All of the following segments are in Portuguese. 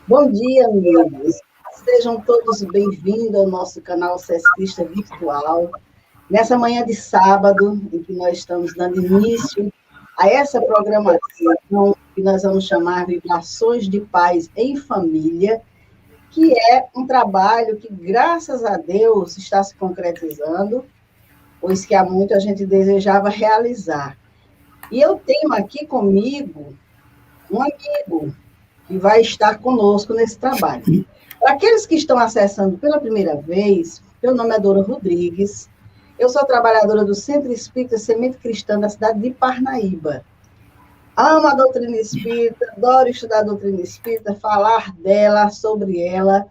Bom dia, amigos. Sejam todos bem-vindos ao nosso canal Sescrista Virtual. Nessa manhã de sábado, em que nós estamos dando início a essa programação que nós vamos chamar Vibrações de Paz em Família, que é um trabalho que, graças a Deus, está se concretizando, pois que há muito a gente desejava realizar. E eu tenho aqui comigo um amigo que vai estar conosco nesse trabalho. Para aqueles que estão acessando pela primeira vez, meu nome é Dora Rodrigues, eu sou trabalhadora do Centro Espírita Semente Cristã da cidade de Parnaíba. Amo a doutrina espírita, adoro estudar a doutrina espírita, falar dela, sobre ela,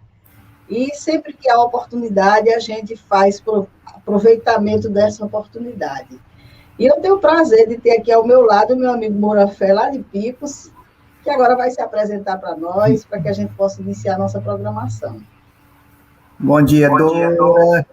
e sempre que há oportunidade, a gente faz aproveitamento dessa oportunidade. E eu tenho o prazer de ter aqui ao meu lado o meu amigo Moura Fé, lá de Picos, que agora vai se apresentar para nós, para que a gente possa iniciar a nossa programação. Bom dia, Dora.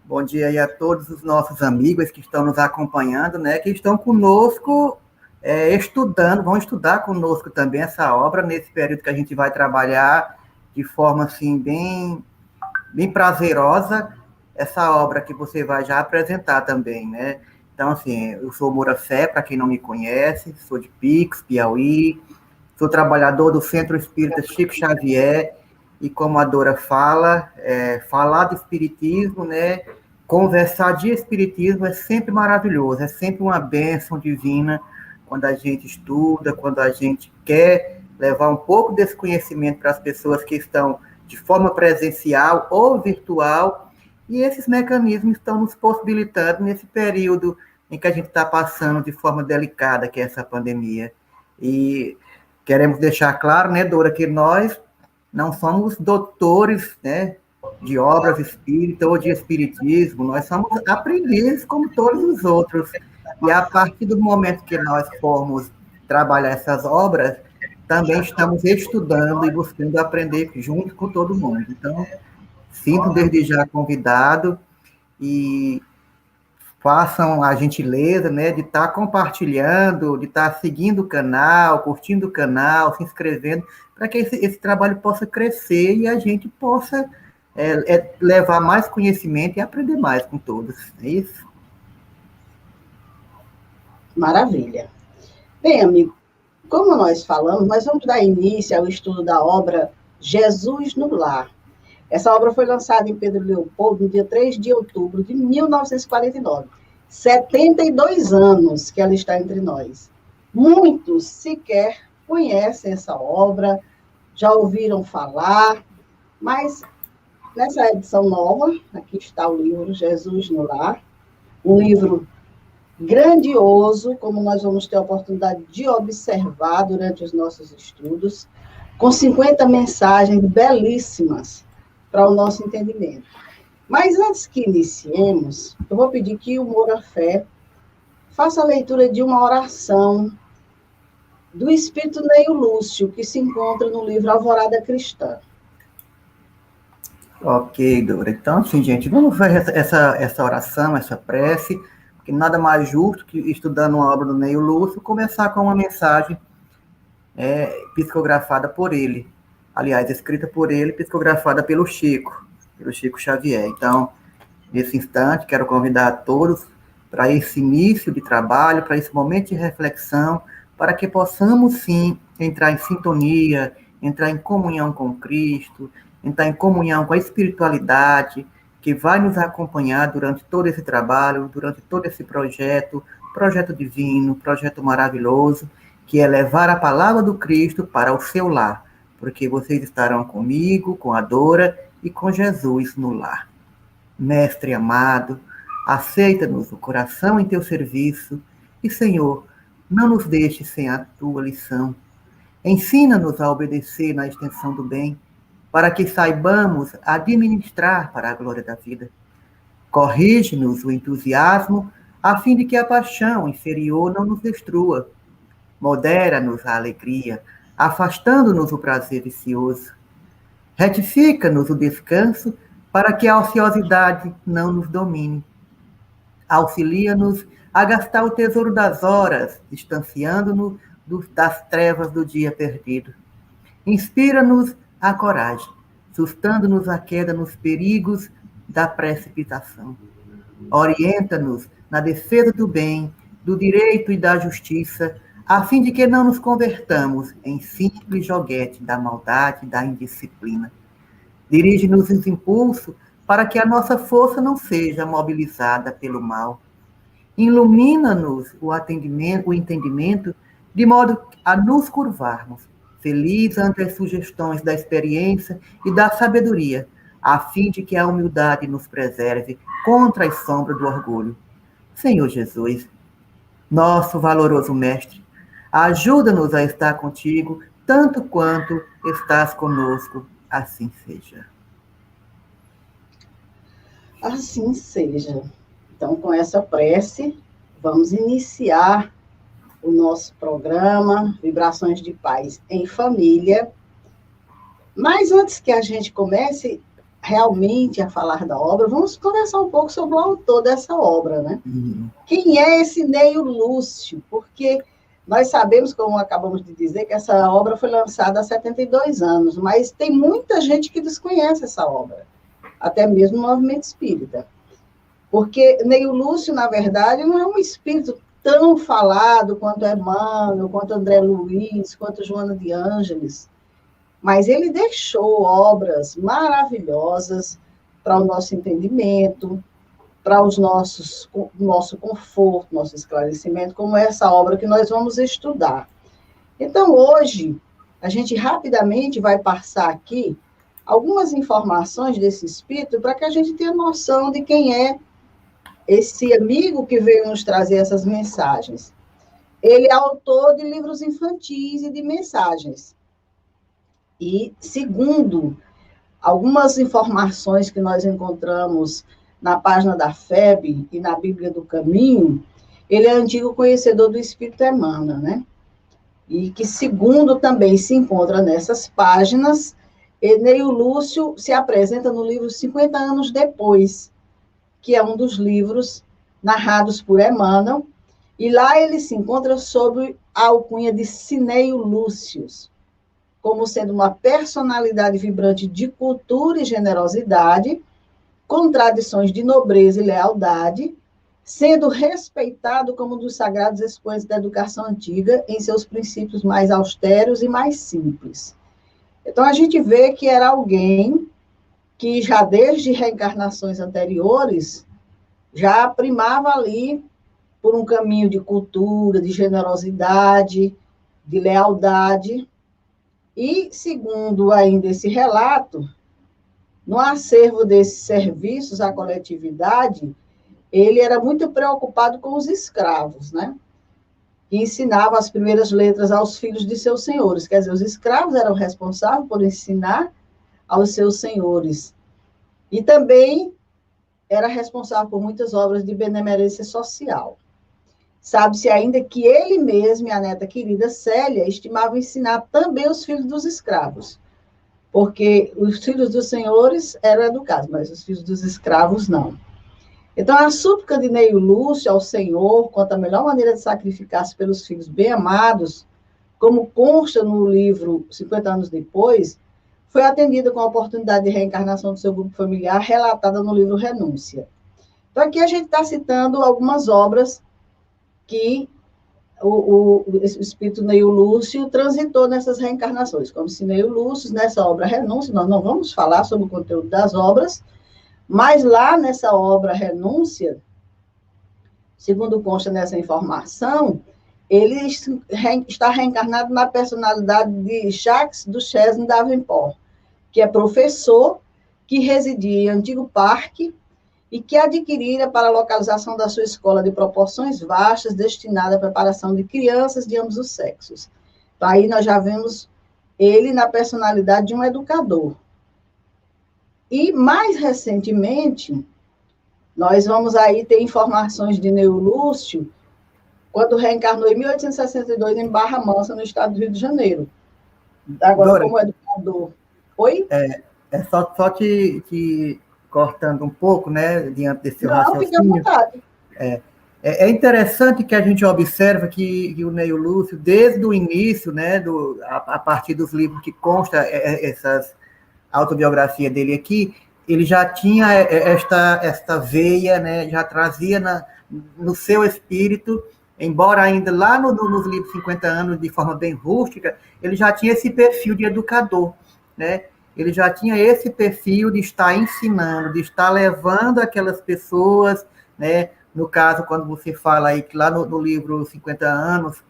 Bom dia aí a todos os nossos amigos que estão nos acompanhando, né, que estão conosco, estudando, vão estudar conosco também essa obra, nesse período que a gente vai trabalhar de forma, assim, bem prazerosa, essa obra que você vai já apresentar também, né. Então, assim, eu sou Moura Fé, para quem não me conhece, sou de Picos, Piauí, sou trabalhador do Centro Espírita Chico Xavier, e como a Dora fala, falar de espiritismo, né, conversar de espiritismo é sempre maravilhoso, é sempre uma bênção divina, quando a gente estuda, quando a gente quer levar um pouco desse conhecimento para as pessoas que estão de forma presencial ou virtual, e esses mecanismos estão nos possibilitando nesse período em que a gente está passando de forma delicada, que é essa pandemia. E queremos deixar claro, né, Dora, que nós não somos doutores, né, de obras espíritas ou de espiritismo, nós somos aprendizes como todos os outros. E a partir do momento que nós formos trabalhar essas obras, também estamos estudando e buscando aprender junto com todo mundo. Então, sinto desde já convidado e façam a gentileza, né, de estar compartilhando, de estar seguindo o canal, curtindo o canal, se inscrevendo, para que esse trabalho possa crescer e a gente possa levar mais conhecimento e aprender mais com todos. É isso? Maravilha. Bem, amigo, como nós falamos, nós vamos dar início ao estudo da obra Jesus no Lar. Essa obra foi lançada em Pedro Leopoldo no dia 3 de outubro de 1949. 72 anos que ela está entre nós. Muitos sequer conhecem essa obra, já ouviram falar, mas nessa edição nova, aqui está o livro Jesus no Lar, um livro grandioso, como nós vamos ter a oportunidade de observar durante os nossos estudos, com 50 mensagens belíssimas para o nosso entendimento. Mas antes que iniciemos, eu vou pedir que o Moura Fé faça a leitura de uma oração do Espírito Neio Lúcio, que se encontra no livro Alvorada Cristã. Ok, Dora. Então, assim, gente, vamos fazer essa oração, essa prece, porque nada mais justo que, estudando uma obra do Neio Lúcio, começar com uma mensagem psicografada por ele. Aliás, escrita por ele, psicografada pelo Chico Xavier. Então, nesse instante, quero convidar a todos para esse início de trabalho, para esse momento de reflexão, para que possamos, sim, entrar em sintonia, entrar em comunhão com Cristo, entrar em comunhão com a espiritualidade, que vai nos acompanhar durante todo esse trabalho, durante todo esse projeto divino, projeto maravilhoso, que é levar a palavra do Cristo para o seu lar, porque vocês estarão comigo, com a Dora e com Jesus no lar. Mestre amado, aceita-nos o coração em teu serviço e, Senhor, não nos deixes sem a tua lição. Ensina-nos a obedecer na extensão do bem, para que saibamos administrar para a glória da vida. Corrige-nos o entusiasmo, a fim de que a paixão inferior não nos destrua. Modera-nos a alegria, afastando-nos o prazer vicioso. Retifica-nos o descanso, para que a ociosidade não nos domine. Auxilia-nos a gastar o tesouro das horas, distanciando-nos das trevas do dia perdido. Inspira-nos a coragem, sustando-nos a queda nos perigos da precipitação. Orienta-nos na defesa do bem, do direito e da justiça, a fim de que não nos convertamos em simples joguete da maldade e da indisciplina. Dirige-nos os impulsos para que a nossa força não seja mobilizada pelo mal. Ilumina-nos o entendimento, de modo a nos curvarmos, felizes ante as sugestões da experiência e da sabedoria, a fim de que a humildade nos preserve contra as sombras do orgulho. Senhor Jesus, nosso valoroso Mestre, ajuda-nos a estar contigo, tanto quanto estás conosco, assim seja. Assim seja. Então, com essa prece, vamos iniciar o nosso programa Vibrações de Paz em Família. Mas antes que a gente comece realmente a falar da obra, vamos conversar um pouco sobre o autor dessa obra, né? Quem é esse Neio Lúcio? Porque nós sabemos, como acabamos de dizer, que essa obra foi lançada há 72 anos, mas tem muita gente que desconhece essa obra, até mesmo no movimento espírita. Porque Neio Lúcio, na verdade, não é um espírito tão falado quanto Emmanuel, quanto André Luiz, quanto Joana de Ângeles, mas ele deixou obras maravilhosas para o nosso entendimento, para o nosso conforto, nosso esclarecimento, como essa obra que nós vamos estudar. Então, hoje, a gente rapidamente vai passar aqui algumas informações desse espírito para que a gente tenha noção de quem é esse amigo que veio nos trazer essas mensagens. Ele é autor de livros infantis e de mensagens. E, segundo algumas informações que nós encontramos na página da FEB e na Bíblia do Caminho, ele é antigo conhecedor do Espírito Emmanuel, né? E que, segundo também se encontra nessas páginas, Neio Lúcio se apresenta no livro 50 anos depois, que é um dos livros narrados por Emmanuel, e lá ele se encontra sob a alcunha de Cineio Lúcius, como sendo uma personalidade vibrante de cultura e generosidade, com tradições de nobreza e lealdade, sendo respeitado como um dos sagrados expoentes da educação antiga em seus princípios mais austeros e mais simples. Então, a gente vê que era alguém que já desde reencarnações anteriores já primava ali por um caminho de cultura, de generosidade, de lealdade. E, segundo ainda esse relato, no acervo desses serviços à coletividade, ele era muito preocupado com os escravos, né? E ensinava as primeiras letras aos filhos de seus senhores. Quer dizer, os escravos eram responsáveis por ensinar aos seus senhores. E também era responsável por muitas obras de benemerência social. Sabe-se ainda que ele mesmo e a neta querida Célia estimavam ensinar também os filhos dos escravos, porque os filhos dos senhores eram educados, mas os filhos dos escravos não. Então, a súplica de Neio Lúcio ao Senhor, quanto à melhor maneira de sacrificar-se pelos filhos bem-amados, como consta no livro 50 anos depois, foi atendida com a oportunidade de reencarnação do seu grupo familiar, relatada no livro Renúncia. Então, aqui a gente está citando algumas obras que o espírito Neio Lúcio transitou nessas reencarnações. Como se Neio Lúcio, nessa obra Renúncia, nós não vamos falar sobre o conteúdo das obras, mas lá nessa obra Renúncia, segundo consta nessa informação, ele está reencarnado na personalidade de Jacques Duchesne Davenport, que é professor, que residia em antigo parque e que adquirira para a localização da sua escola de proporções vastas, destinada à preparação de crianças de ambos os sexos. Então, aí nós já vemos ele na personalidade de um educador. E, mais recentemente, nós vamos aí ter informações de Neio Lúcio, quando reencarnou em 1862 em Barra Mansa, no estado do Rio de Janeiro. Agora, Dora, como educador. Oi? Só te cortando um pouco, né, diante desse raciocínio. Não, fica à vontade. É interessante que a gente observa que o Neio Lúcio, desde o início, né, a partir dos livros que consta essas autobiografia dele aqui, ele já tinha esta veia, né, já trazia no seu espírito, embora ainda lá nos livros 50 anos, de forma bem rústica, ele já tinha esse perfil de educador, né? Ele já tinha esse perfil de estar ensinando, de estar levando aquelas pessoas, né? No caso, quando você fala aí que lá no livro 50 anos,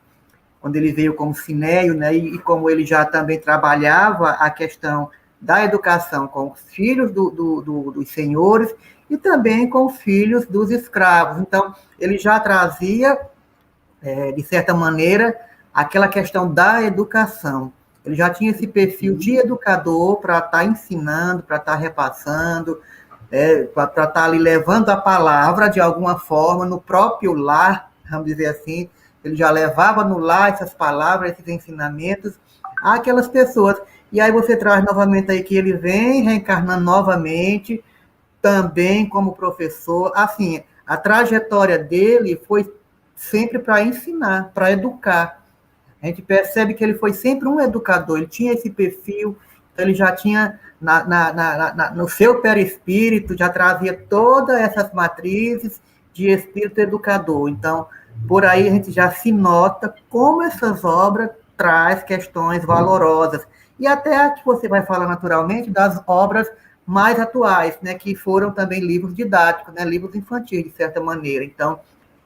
quando ele veio como Cinéio, né, e como ele já também trabalhava a questão da educação com os filhos dos senhores e também com os filhos dos escravos. Então, ele já trazia, de certa maneira, aquela questão da educação. Ele já tinha esse perfil de educador para estar ensinando, para estar repassando, para estar ali levando a palavra de alguma forma no próprio lar, vamos dizer assim. Ele já levava no lar essas palavras, esses ensinamentos àquelas pessoas. E aí você traz novamente aí que ele vem reencarnando novamente, também como professor. Assim, a trajetória dele foi sempre para ensinar, para educar. A gente percebe que ele foi sempre um educador, ele tinha esse perfil, ele já tinha no seu perispírito, já trazia todas essas matrizes de espírito educador. Então, por aí a gente já se nota como essas obras traz questões valorosas. E até que você vai falar naturalmente das obras mais atuais, né, que foram também livros didáticos, né, livros infantis, de certa maneira. Então,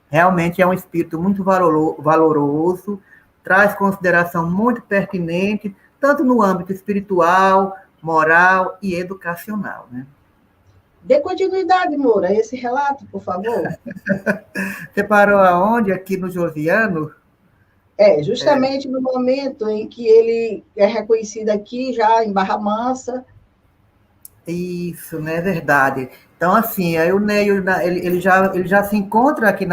realmente é um espírito muito valoroso, traz consideração muito pertinente, tanto no âmbito espiritual, moral e educacional, né? Dê continuidade, Moura, a esse relato, por favor. Você parou aonde? Aqui no Josiano? Justamente no momento em que ele é reconhecido aqui, já em Barra Mansa. Isso, né? É verdade. Então, assim, aí o Neio, ele já se encontra aqui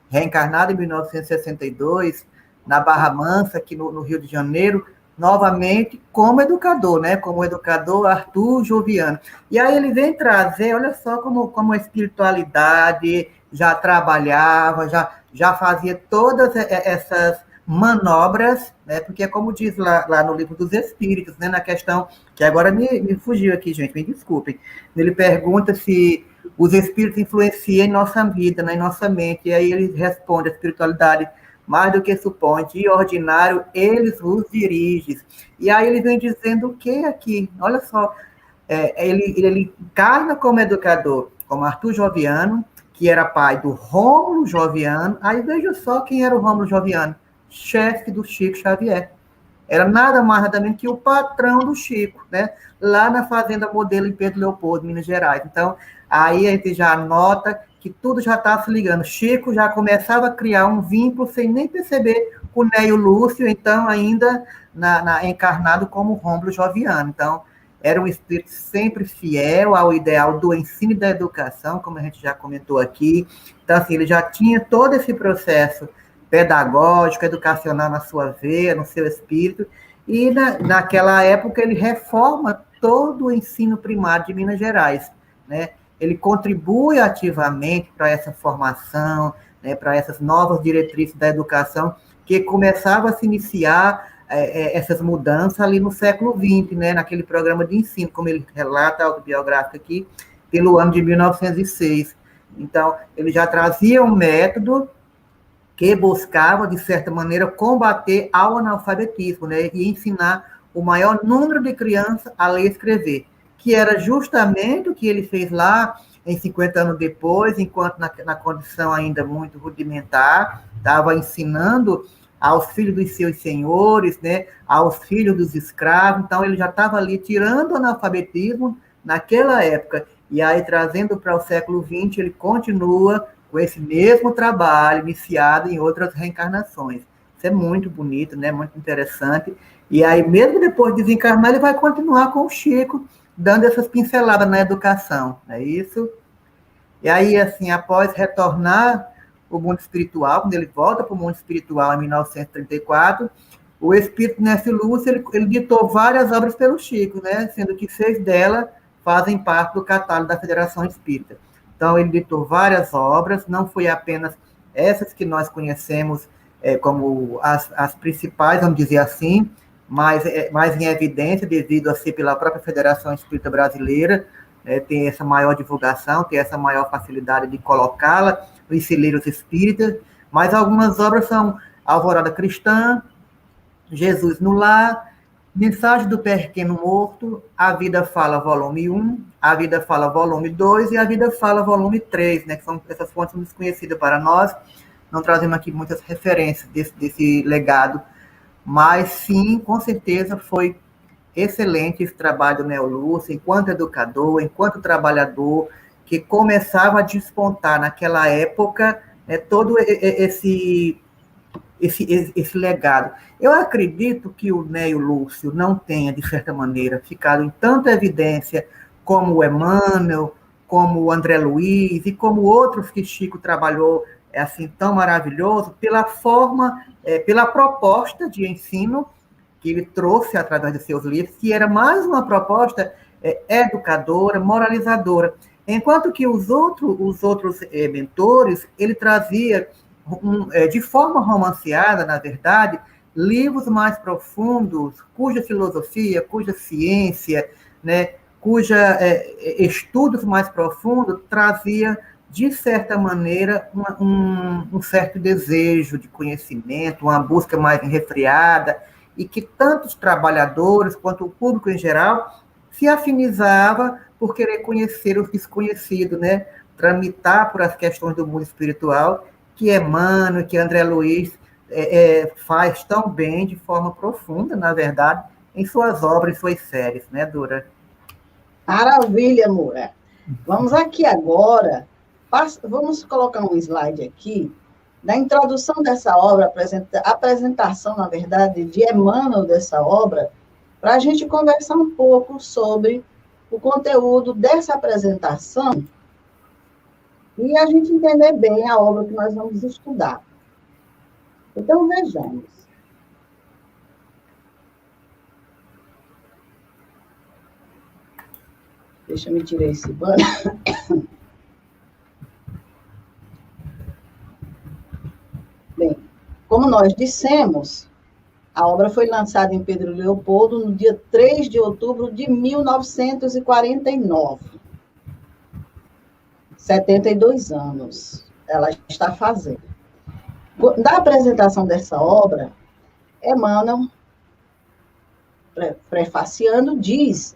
reencarnado em 1962, na Barra Mansa, aqui no Rio de Janeiro, novamente como educador, né? Como educador Arthur Joviano. E aí ele vem trazer, olha só como a espiritualidade já trabalhava, já fazia todas essas manobras, né? Porque é como diz lá no livro dos Espíritos, né? Na questão que agora me fugiu aqui, gente, me desculpem. Ele pergunta se os espíritos influenciam em nossa vida, né, em nossa mente, e aí ele responde: a espiritualidade, mais do que supõe, de ordinário, eles os dirigem. E aí ele vem dizendo o que aqui? Olha só, ele encarna como educador, como Arthur Joviano, que era pai do Rômulo Joviano. Aí veja só quem era o Rômulo Joviano, chefe do Chico Xavier. Era nada mais nada menos que o patrão do Chico, né? Lá na Fazenda Modelo em Pedro Leopoldo, Minas Gerais. Então, aí a gente já nota que tudo já está se ligando. Chico já começava a criar um vínculo sem nem perceber com o Neio Lúcio, então ainda encarnado como Rômulo Joviano. Então, era um espírito sempre fiel ao ideal do ensino e da educação, como a gente já comentou aqui. Então, assim, ele já tinha todo esse processo pedagógico, educacional na sua veia, no seu espírito, e naquela época ele reforma todo o ensino primário de Minas Gerais, né? Ele contribui ativamente para essa formação, né, para essas novas diretrizes da educação, que começava a se iniciar essas mudanças ali no século XX, né, naquele programa de ensino, como ele relata autobiográfico aqui, pelo ano de 1906. Então, ele já trazia um método que buscava, de certa maneira, combater ao analfabetismo, né, e ensinar o maior número de crianças a ler e escrever, que era justamente o que ele fez lá em 50 anos depois, enquanto na condição ainda muito rudimentar, estava ensinando aos filhos dos seus senhores, né, aos filhos dos escravos. Então, ele já estava ali tirando o analfabetismo naquela época, e aí, trazendo para o século XX, ele continua com esse mesmo trabalho iniciado em outras reencarnações. Isso é muito bonito, né? Muito interessante. E aí, mesmo depois de desencarnar, ele vai continuar com o Chico, dando essas pinceladas na educação, não é isso? E aí, assim, após retornar o mundo espiritual, quando ele volta para o mundo espiritual em 1934, o espírito Nécio Lúcio, ele ditou várias obras pelo Chico, né? Sendo que 6 delas fazem parte do catálogo da Federação Espírita. Então, ele ditou várias obras, não foi apenas essas que nós conhecemos como as principais, vamos dizer assim, mas mais em evidência devido a ser pela própria Federação Espírita Brasileira, tem essa maior divulgação, tem essa maior facilidade de colocá-la nos celeiros espíritas, mas algumas obras são Alvorada Cristã, Jesus no Lar, Mensagem do Pequeno Morto, A Vida Fala, volume 1, A Vida Fala, volume 2 e A Vida Fala, volume 3, né, que são essas fontes desconhecidas para nós, não trazemos aqui muitas referências desse legado, mas sim, com certeza, foi excelente esse trabalho do Neo Lúcio, enquanto educador, enquanto trabalhador, que começava a despontar naquela época todo esse legado. Eu acredito que o Neo Lúcio não tenha, de certa maneira, ficado em tanta evidência como o Emmanuel, como o André Luiz e como outros que Chico trabalhou assim tão maravilhoso, pela forma, pela proposta de ensino que ele trouxe através de seus livros, que era mais uma proposta educadora, moralizadora. Enquanto que os outros mentores, ele trazia, de forma romanceada, na verdade, livros mais profundos, cuja filosofia, cuja ciência, né, cuja estudos mais profundos trazia, de certa maneira, um certo desejo de conhecimento, uma busca mais resfriada, e que tanto os trabalhadores quanto o público em geral se afinizava por querer conhecer o desconhecido, né? Tramitar por as questões do mundo espiritual, que Emmanuel, que André Luiz faz tão bem, de forma profunda, na verdade, em suas obras, em suas séries, né, Dora? Maravilha, Moura. Vamos aqui agora, vamos colocar um slide aqui, da introdução dessa obra, apresentação, na verdade, de Emmanuel dessa obra, para a gente conversar um pouco sobre o conteúdo dessa apresentação e a gente entender bem a obra que nós vamos estudar. Então, vejamos. Deixa eu me tirar esse banner. Bem, como nós dissemos, a obra foi lançada em Pedro Leopoldo no dia 3 de outubro de 1949. 72 anos ela está fazendo. Da apresentação dessa obra, Emmanuel, prefaciando, diz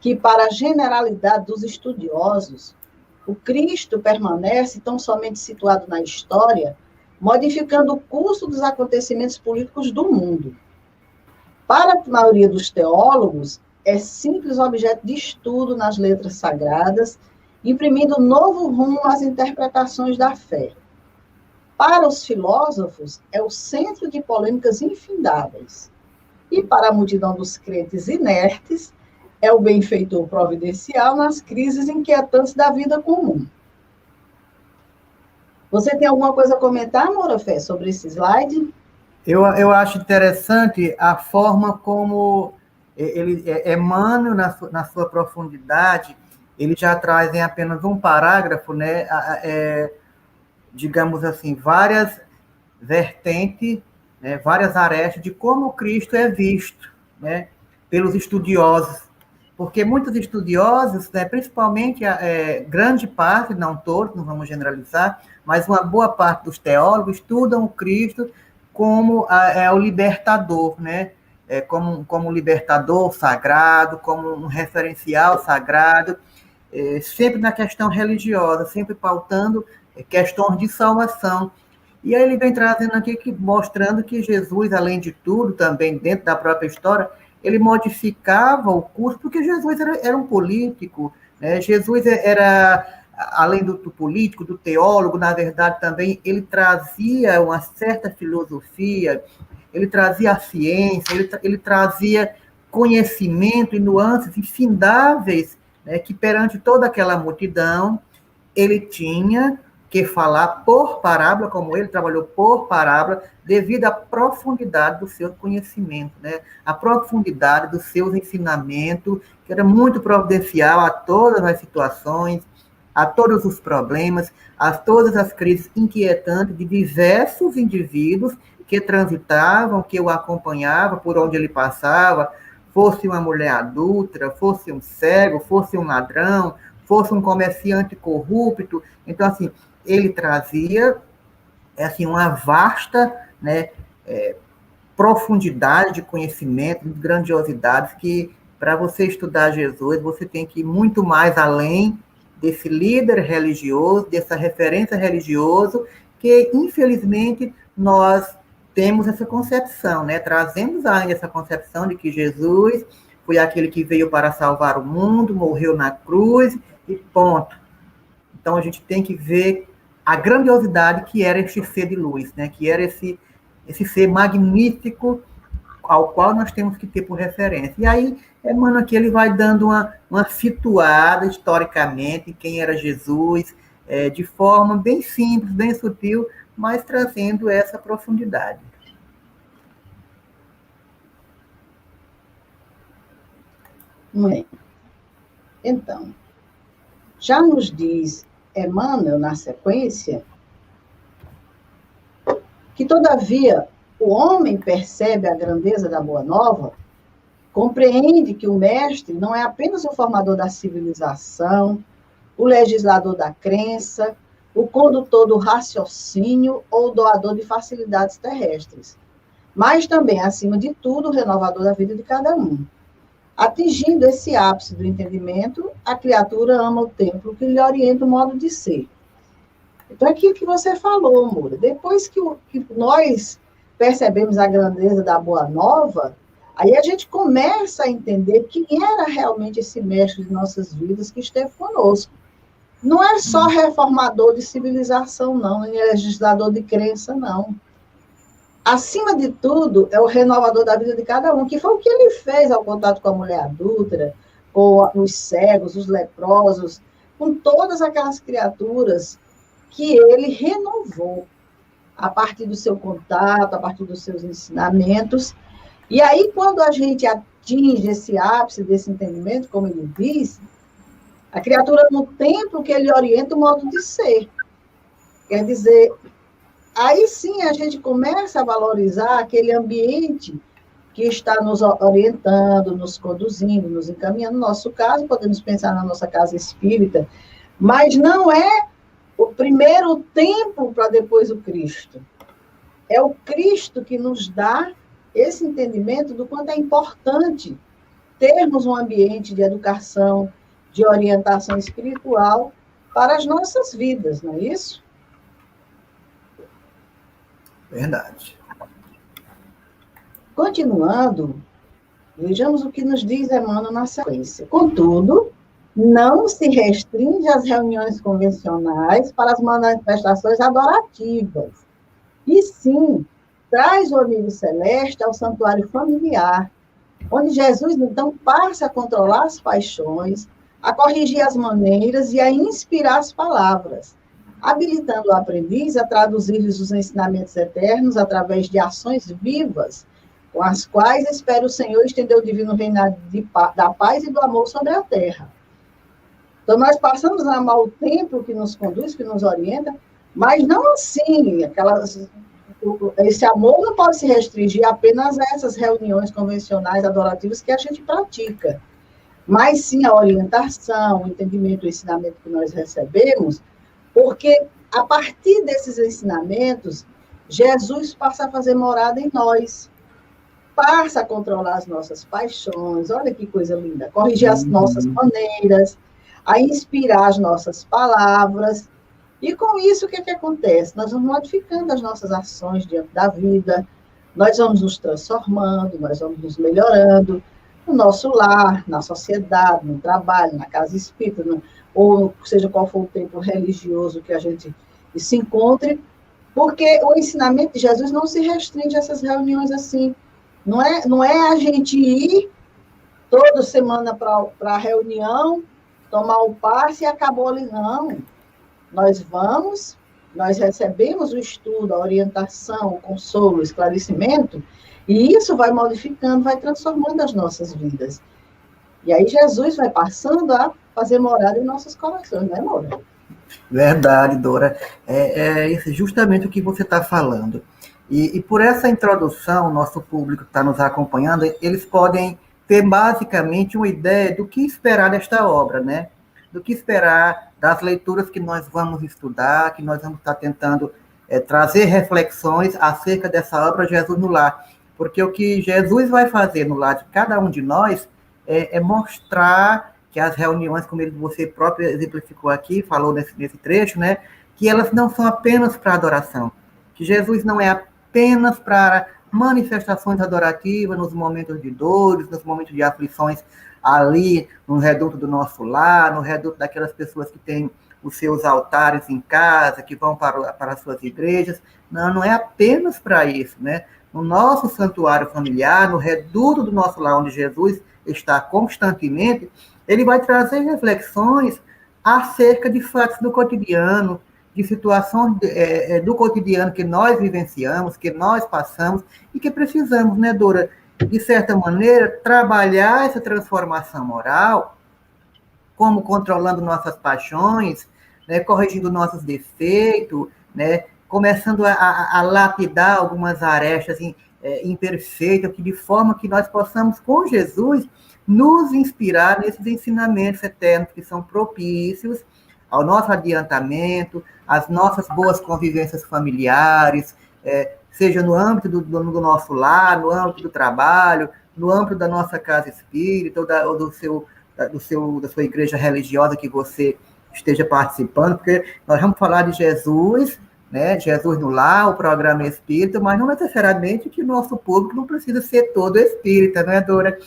que, para a generalidade dos estudiosos, o Cristo permanece tão somente situado na história, modificando o curso dos acontecimentos políticos do mundo. Para a maioria dos teólogos, é simples objeto de estudo nas letras sagradas, imprimindo novo rumo às interpretações da fé. Para os filósofos, é o centro de polêmicas infindáveis. E para a multidão dos crentes inertes, é o benfeitor providencial nas crises inquietantes da vida comum. Você tem alguma coisa a comentar, Morafé, sobre esse slide? Eu acho interessante a forma como Emmanuel, na sua profundidade, ele já traz em apenas um parágrafo, né, digamos assim, várias vertentes, né, várias arestas de como Cristo é visto, né, pelos estudiosos. Porque muitos estudiosos, né, principalmente grande parte, não todos, não vamos generalizar, mas uma boa parte dos teólogos estudam o Cristo como o libertador, né? Como libertador sagrado, como um referencial sagrado, sempre na questão religiosa, sempre pautando questões de salvação. E aí ele vem trazendo aqui, mostrando que Jesus, além de tudo, também dentro da própria história, ele modificava o curso, porque Jesus era um político, né? Jesus era, além do político, do teólogo, na verdade também, ele trazia uma certa filosofia, ele trazia a ciência, ele trazia conhecimento e nuances infindáveis, né, que perante toda aquela multidão, ele tinha que falar por parábola, como ele trabalhou por parábola, devido à profundidade do seu conhecimento, né? A profundidade dos seus ensinamentos, que era muito providencial a todas as situações, a todos os problemas, a todas as crises inquietantes de diversos indivíduos que transitavam, que o acompanhavam por onde ele passava, fosse uma mulher adulta, fosse um cego, fosse um ladrão, fosse um comerciante corrupto. Então, assim, ele trazia assim, uma vasta, né, profundidade de conhecimento, de grandiosidades, que para você estudar Jesus, você tem que ir muito mais além desse líder religioso, dessa referência religiosa, que, infelizmente, nós temos essa concepção, né? Trazemos ainda essa concepção de que Jesus foi aquele que veio para salvar o mundo, morreu na cruz e ponto. Então, a gente tem que ver a grandiosidade que era este ser de luz, né? Que era esse ser magnífico ao qual nós temos que ter por referência. E aí, Emmanuel aqui, ele vai dando uma situada historicamente em quem era Jesus, de forma bem simples, bem sutil, mas trazendo essa profundidade. Bem, então, já nos diz Emmanuel, na sequência, que, todavia, o homem percebe a grandeza da Boa Nova, compreende que o mestre não é apenas o formador da civilização, o legislador da crença, o condutor do raciocínio ou o doador de facilidades terrestres, mas também, acima de tudo, o renovador da vida de cada um. Atingindo esse ápice do entendimento, a criatura ama o templo que lhe orienta o modo de ser. Então, é aquilo que você falou, Moura. Depois que nós percebemos a grandeza da Boa Nova, aí a gente começa a entender quem era realmente esse mestre de nossas vidas que esteve conosco. Não é só reformador de civilização, não, nem legislador de crença, não. Acima de tudo, é o renovador da vida de cada um, que foi o que ele fez ao contato com a mulher adúltera, com os cegos, os leprosos, com todas aquelas criaturas que ele renovou a partir do seu contato, a partir dos seus ensinamentos. E aí, quando a gente atinge esse ápice desse entendimento, como ele diz, a criatura no templo que ele orienta o modo de ser. Quer dizer, aí sim a gente começa a valorizar aquele ambiente que está nos orientando, nos conduzindo, nos encaminhando. No nosso caso, podemos pensar na nossa casa espírita, mas não é o primeiro templo para depois o Cristo. É o Cristo que nos dá esse entendimento do quanto é importante termos um ambiente de educação, de orientação espiritual para as nossas vidas, não é isso? Verdade. Continuando, vejamos o que nos diz Emmanuel na sequência. Contudo, não se restringe às reuniões convencionais para as manifestações adorativas, e sim traz o amigo celeste ao santuário familiar, onde Jesus, então, passa a controlar as paixões, a corrigir as maneiras e a inspirar as palavras, habilitando o aprendiz a traduzir-lhes os ensinamentos eternos através de ações vivas, com as quais espera o Senhor estender o divino reinado da paz e do amor sobre a terra. Então, nós passamos a amar o templo que nos conduz, que nos orienta, mas não assim, esse amor não pode se restringir apenas a essas reuniões convencionais adorativas que a gente pratica, mas sim a orientação, o entendimento, o ensinamento que nós recebemos, porque a partir desses ensinamentos, Jesus passa a fazer morada em nós, passa a controlar as nossas paixões, olha que coisa linda, corrigir as nossas maneiras, a inspirar as nossas palavras. E com isso, o que acontece? Nós vamos modificando as nossas ações diante da vida, nós vamos nos transformando, nós vamos nos melhorando no nosso lar, na sociedade, no trabalho, na casa espírita, ou seja qual for o tempo religioso que a gente se encontre, porque o ensinamento de Jesus não se restringe a essas reuniões assim. Não é a gente ir toda semana para a reunião, tomar o passe e acabou ali, não. Nós vamos, nós recebemos o estudo, a orientação, o consolo, o esclarecimento, e isso vai modificando, vai transformando as nossas vidas. E aí Jesus vai passando a fazer morada em nossos corações, né, Moura? Verdade, Dora. Isso justamente o que você está falando. E por essa introdução, nosso público que está nos acompanhando, eles podem ter basicamente uma ideia do que esperar desta obra, né? Do que esperar das leituras que nós vamos estudar, que nós vamos estar tentando trazer reflexões acerca dessa obra Jesus no Lar. Porque o que Jesus vai fazer no lar de cada um de nós é mostrar que as reuniões, como você próprio exemplificou aqui, falou nesse trecho, né? Que elas não são apenas para adoração. Que Jesus não é apenas para manifestações adorativas nos momentos de dores, nos momentos de aflições ali no reduto do nosso lar, no reduto daquelas pessoas que têm os seus altares em casa, que vão para as suas igrejas. Não é apenas para isso, né? No nosso santuário familiar, no reduto do nosso lar, onde Jesus está constantemente, ele vai trazer reflexões acerca de fatos do cotidiano, de situações do cotidiano que nós vivenciamos, que nós passamos e que precisamos, né, Dora, de certa maneira, trabalhar essa transformação moral, como controlando nossas paixões, né, corrigindo nossos defeitos, né, começando a lapidar algumas arestas imperfeitas, de forma que nós possamos, com Jesus, nos inspirar nesses ensinamentos eternos que são propícios ao nosso adiantamento, às nossas boas convivências familiares, seja no âmbito do nosso lar, no âmbito do trabalho, no âmbito da nossa casa espírita, ou da sua igreja religiosa que você esteja participando, porque nós vamos falar de Jesus, né? Jesus no lar, o programa espírita, mas não necessariamente que o nosso público não precisa ser todo espírita, não é, Dora?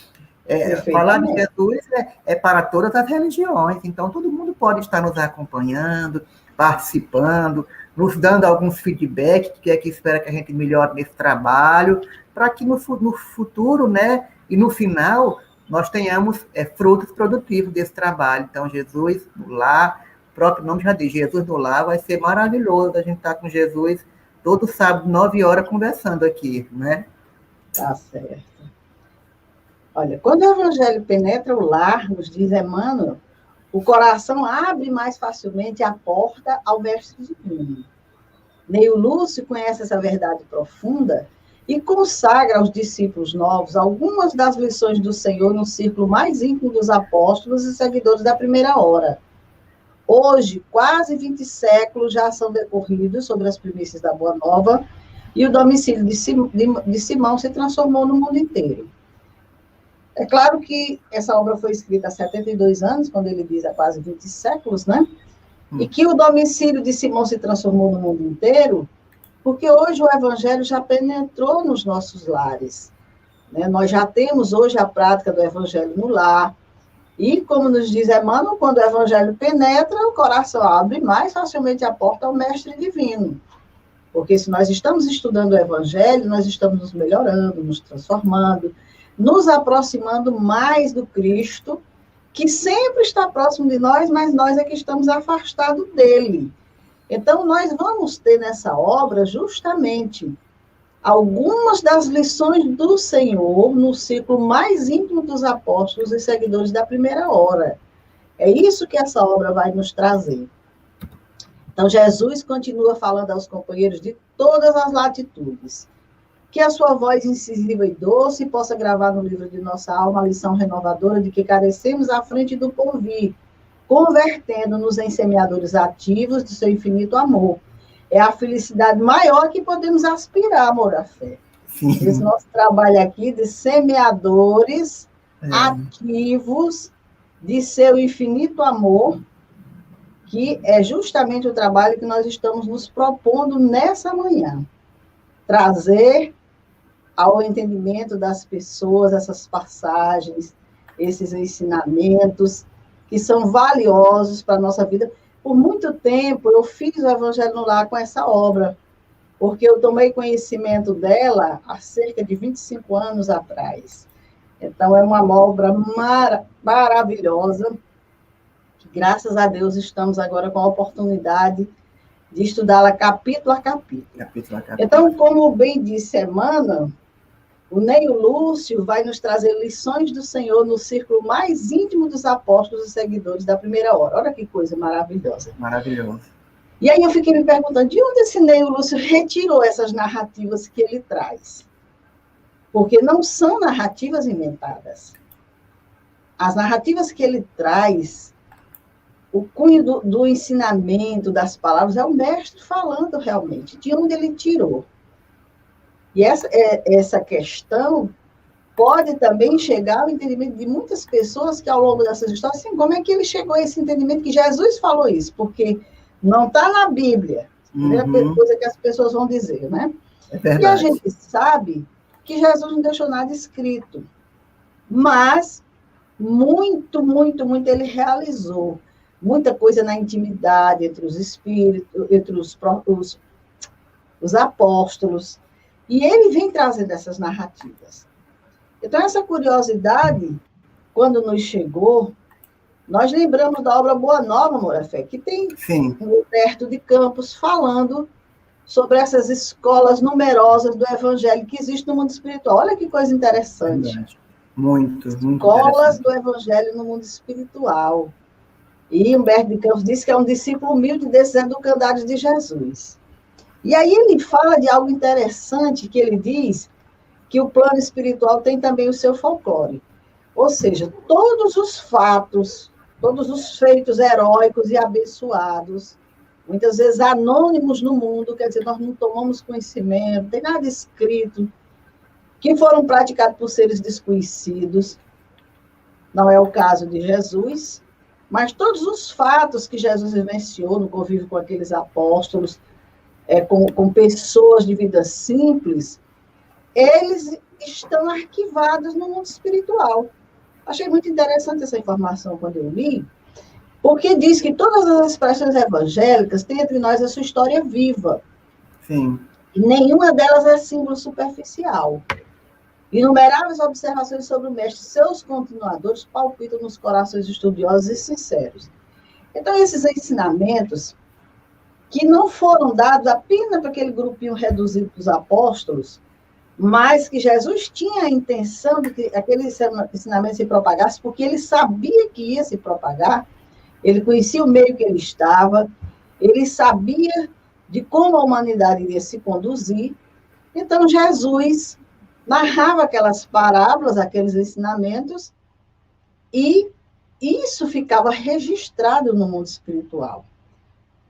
Falar de Jesus é para todas as religiões, então todo mundo pode estar nos acompanhando, participando, nos dando alguns feedbacks, que é que espera que a gente melhore nesse trabalho, para que no futuro, né, e no final, nós tenhamos frutos produtivos desse trabalho. Então, Jesus no lar, o próprio nome já diz, Jesus no lar, vai ser maravilhoso a gente estar com Jesus todo sábado, 9 horas, conversando aqui, né? Tá certo. Olha, quando o evangelho penetra o lar, nos diz Emmanuel, o coração abre mais facilmente a porta ao mestre divino. Neio Lúcio conhece essa verdade profunda e consagra aos discípulos novos algumas das lições do Senhor no círculo mais íntimo dos apóstolos e seguidores da primeira hora. Hoje, quase 20 séculos já são decorridos sobre as primícias da Boa Nova e o domicílio de Simão se transformou no mundo inteiro. É claro que essa obra foi escrita há 72 anos, quando ele diz há quase 20 séculos, né? E que o domicílio de Simão se transformou no mundo inteiro, porque hoje o evangelho já penetrou nos nossos lares, né? Nós já temos hoje a prática do evangelho no lar, e como nos diz Emmanuel, quando o evangelho penetra, o coração abre mais facilmente a porta ao mestre divino. Porque se nós estamos estudando o evangelho, nós estamos nos melhorando, nos transformando, nos aproximando mais do Cristo, que sempre está próximo de nós, mas nós é que estamos afastados dele. Então, nós vamos ter nessa obra, justamente, algumas das lições do Senhor no ciclo mais íntimo dos apóstolos e seguidores da primeira hora. É isso que essa obra vai nos trazer. Então, Jesus continua falando aos companheiros de todas as latitudes. Que a sua voz incisiva e doce possa gravar no livro de nossa alma a lição renovadora de que carecemos à frente do porvir, convertendo-nos em semeadores ativos do seu infinito amor. É a felicidade maior que podemos aspirar, amor à fé. Esse nosso trabalho aqui de semeadores ativos de seu infinito amor, que é justamente o trabalho que nós estamos nos propondo nessa manhã. Trazer ao entendimento das pessoas essas passagens, esses ensinamentos, que são valiosos para a nossa vida. Por muito tempo, eu fiz o Evangelho no Lar com essa obra, porque eu tomei conhecimento dela há cerca de 25 anos atrás. Então, é uma obra maravilhosa, que, graças a Deus, estamos agora com a oportunidade de estudá-la capítulo a capítulo. Então, como bem disse Emmanuel, O Neio Lúcio vai nos trazer lições do Senhor no círculo mais íntimo dos apóstolos e seguidores da primeira hora. Olha que coisa maravilhosa. Maravilhoso. E aí eu fiquei me perguntando, de onde esse Neio Lúcio retirou essas narrativas que ele traz? Porque não são narrativas inventadas. As narrativas que ele traz, o cunho do ensinamento, das palavras, é o mestre falando realmente, de onde ele tirou. E essa questão pode também chegar ao entendimento de muitas pessoas que, ao longo dessas histórias, assim, como é que ele chegou a esse entendimento que Jesus falou isso? Porque não está na Bíblia. A primeira coisa que as pessoas vão dizer, né? É verdade. E a gente sabe que Jesus não deixou nada escrito. Mas, muito, muito, muito ele realizou. Muita coisa na intimidade entre os espíritos, entre os apóstolos. E ele vem trazendo essas narrativas. Então, essa curiosidade, quando nos chegou, nós lembramos da obra Boa Nova, Morafé, que tem o Humberto de Campos falando sobre essas escolas numerosas do Evangelho que existem no mundo espiritual. Olha que coisa interessante. Verdade. Muito escolas do Evangelho no mundo espiritual. E Humberto de Campos diz que é um discípulo humilde desses educandários de Jesus. E aí ele fala de algo interessante, que ele diz que o plano espiritual tem também o seu folclore. Ou seja, todos os fatos, todos os feitos heróicos e abençoados, muitas vezes anônimos no mundo, quer dizer, nós não tomamos conhecimento, não tem nada escrito, que foram praticados por seres desconhecidos. Não é o caso de Jesus, mas todos os fatos que Jesus vivenciou no convívio com aqueles apóstolos, com pessoas de vida simples, eles estão arquivados no mundo espiritual. Achei muito interessante essa informação quando eu li, porque diz que todas as expressões evangélicas têm entre nós a sua história viva. Sim. E nenhuma delas é símbolo superficial. Inumeráveis observações sobre o mestre e seus continuadores palpitam nos corações estudiosos e sinceros. Então, esses ensinamentos, que não foram dados apenas para aquele grupinho reduzido dos apóstolos, mas que Jesus tinha a intenção de que aquele ensinamento se propagasse, porque ele sabia que ia se propagar, ele conhecia o meio que ele estava, ele sabia de como a humanidade iria se conduzir. Então, Jesus narrava aquelas parábolas, aqueles ensinamentos, e isso ficava registrado no mundo espiritual.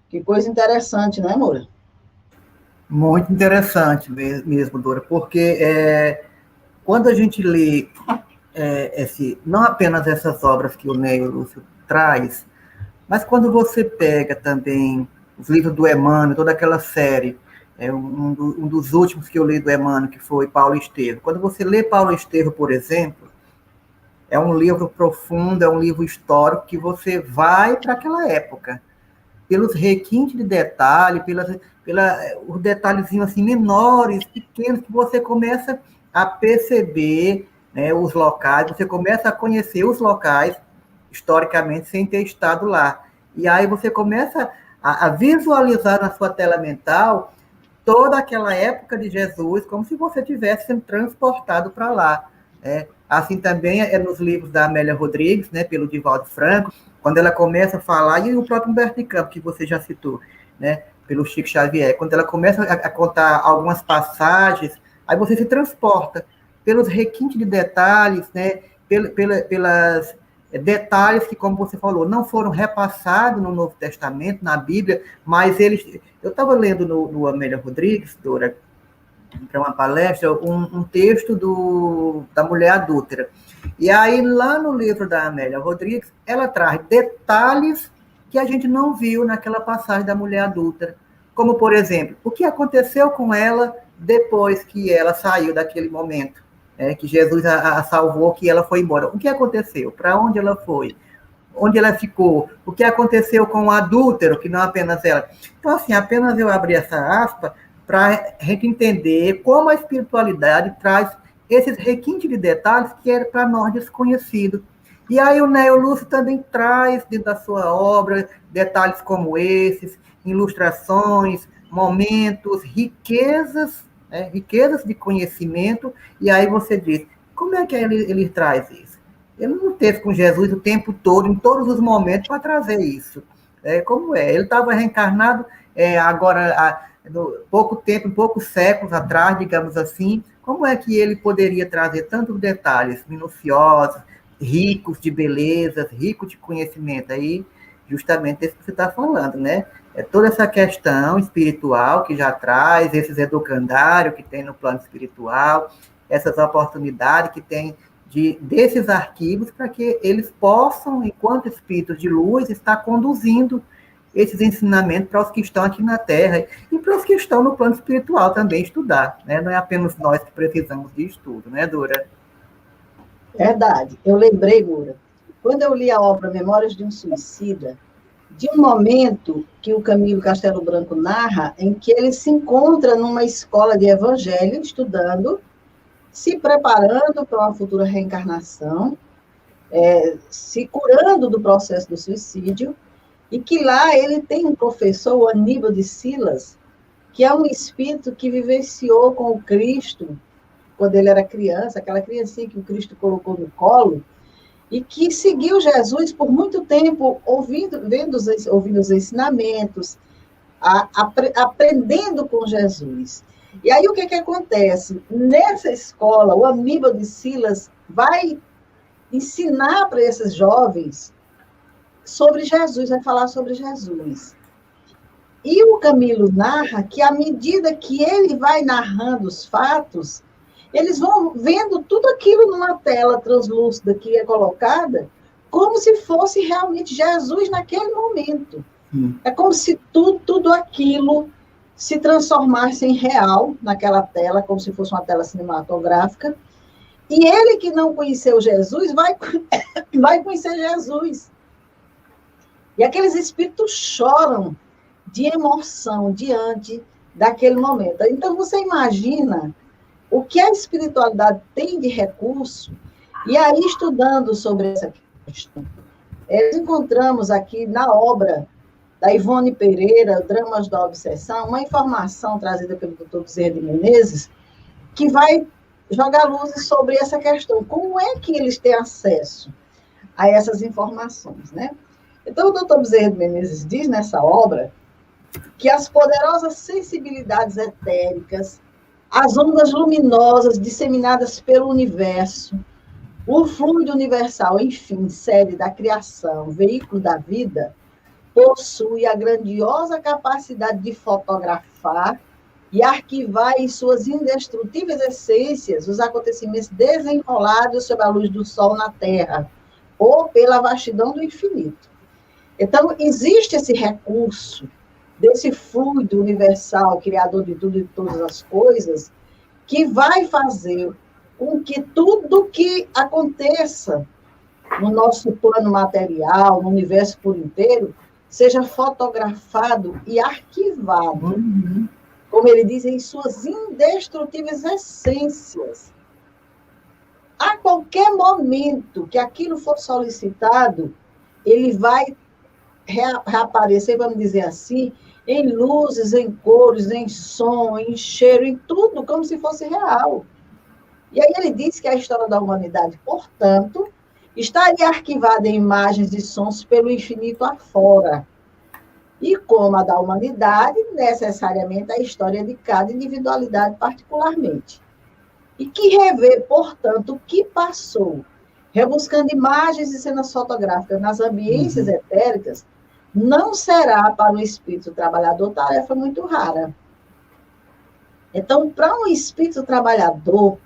Que coisa interessante, não é, Moura? Muito interessante mesmo, Dora, porque quando a gente lê não apenas essas obras que o Neio Lúcio traz, mas quando você pega também os livros do Emmanuel, toda aquela série, um dos últimos que eu li do Emmanuel, que foi Paulo Estevo. Quando você lê Paulo Estevo, por exemplo, é um livro profundo, é um livro histórico que você vai para aquela época, pelos requintes de detalhe, os detalhezinhos assim, menores, pequenos, que você começa a perceber, né, os locais, você começa a conhecer os locais, historicamente, sem ter estado lá. E aí você começa a visualizar na sua tela mental toda aquela época de Jesus, como se você tivesse sendo transportado para lá. Assim também é nos livros da Amélia Rodrigues, né, pelo Divaldo Franco, quando ela começa a falar, e o próprio Humberto de Campos, que você já citou, né, pelo Chico Xavier, quando ela começa a contar algumas passagens, aí você se transporta pelos requintes de detalhes, né, pelas detalhes que, como você falou, não foram repassados no Novo Testamento, na Bíblia, mas eles... Eu estava lendo no Amélia Rodrigues, Dora, para uma palestra, um texto da mulher adúltera. E aí, lá no livro da Amélia Rodrigues, ela traz detalhes que a gente não viu naquela passagem da mulher adúltera. Como, por exemplo, o que aconteceu com ela depois que ela saiu daquele momento, que Jesus a salvou, que ela foi embora. O que aconteceu? Para onde ela foi? Onde ela ficou? O que aconteceu com o adúltero, que não apenas ela? Então, assim, apenas eu abri essa aspa para a gente entender como a espiritualidade traz esses requintes de detalhes que era para nós desconhecido. E aí o Neio Lúcio também traz, dentro da sua obra, detalhes como esses, ilustrações, momentos, riquezas né? Riquezas de conhecimento, e aí você diz, como é que ele traz isso? Ele não teve com Jesus o tempo todo, em todos os momentos, para trazer isso. Como é? Ele estava reencarnado agora, no pouco tempo, poucos séculos atrás, digamos assim. Como é que ele poderia trazer tantos detalhes minuciosos, ricos de belezas, ricos de conhecimento? Aí, justamente isso que você está falando, né? Toda essa questão espiritual que já traz, esses educandários que tem no plano espiritual, essas oportunidades que tem desses arquivos para que eles possam, enquanto espíritos de luz, estar conduzindo esses ensinamentos para os que estão aqui na Terra e para os que estão no plano espiritual também estudar, né? Não é apenas nós que precisamos de estudo, né, Dora? Verdade. Eu lembrei, Moura, quando eu li a obra Memórias de um Suicida, de um momento que o Camilo Castelo Branco narra, em que ele se encontra numa escola de evangelho, estudando, se preparando para uma futura reencarnação, se curando do processo do suicídio, e que lá ele tem um professor, o Aníbal de Silas, que é um espírito que vivenciou com o Cristo, quando ele era criança, aquela criancinha que o Cristo colocou no colo, e que seguiu Jesus por muito tempo, ouvindo os ensinamentos, aprendendo com Jesus. E aí o que acontece? Nessa escola, o Aníbal de Silas vai ensinar para esses jovens sobre Jesus, vai falar sobre Jesus. E o Camilo narra que, à medida que ele vai narrando os fatos, eles vão vendo tudo aquilo numa tela translúcida que é colocada, como se fosse realmente Jesus naquele momento. É como se tudo aquilo se transformasse em real naquela tela, como se fosse uma tela cinematográfica. E ele que não conheceu Jesus, vai conhecer Jesus. E aqueles espíritos choram de emoção diante daquele momento. Então, você imagina o que a espiritualidade tem de recurso, e aí, estudando sobre essa questão, nós encontramos aqui na obra da Ivone Pereira, Dramas da Obsessão, uma informação trazida pelo Dr. Bezerra de Menezes, que vai jogar luzes sobre essa questão. Como é que eles têm acesso a essas informações, né? Então, o Dr. Bezerra de Menezes diz nessa obra que as poderosas sensibilidades etéricas, as ondas luminosas disseminadas pelo universo, o fluido universal, enfim, sede da criação, veículo da vida, possui a grandiosa capacidade de fotografar e arquivar em suas indestrutíveis essências os acontecimentos desenrolados sob a luz do sol na Terra, ou pela vastidão do infinito. Então, existe esse recurso desse fluido universal, criador de tudo e de todas as coisas, que vai fazer com que tudo que aconteça no nosso plano material, no universo por inteiro, seja fotografado e arquivado, como ele diz, em suas indestrutíveis essências. A qualquer momento que aquilo for solicitado, ele vai reaparecer, vamos dizer assim, em luzes, em cores, em som, em cheiro, em tudo, como se fosse real. E aí ele diz que a história da humanidade, portanto, estaria arquivada em imagens e sons pelo infinito afora. E como a da humanidade, necessariamente a história de cada individualidade particularmente. E que rever, portanto, o que passou, rebuscando imagens e cenas fotográficas nas ambiências etéricas, não será para o espírito trabalhador tarefa muito rara. Então, para um espírito trabalhador,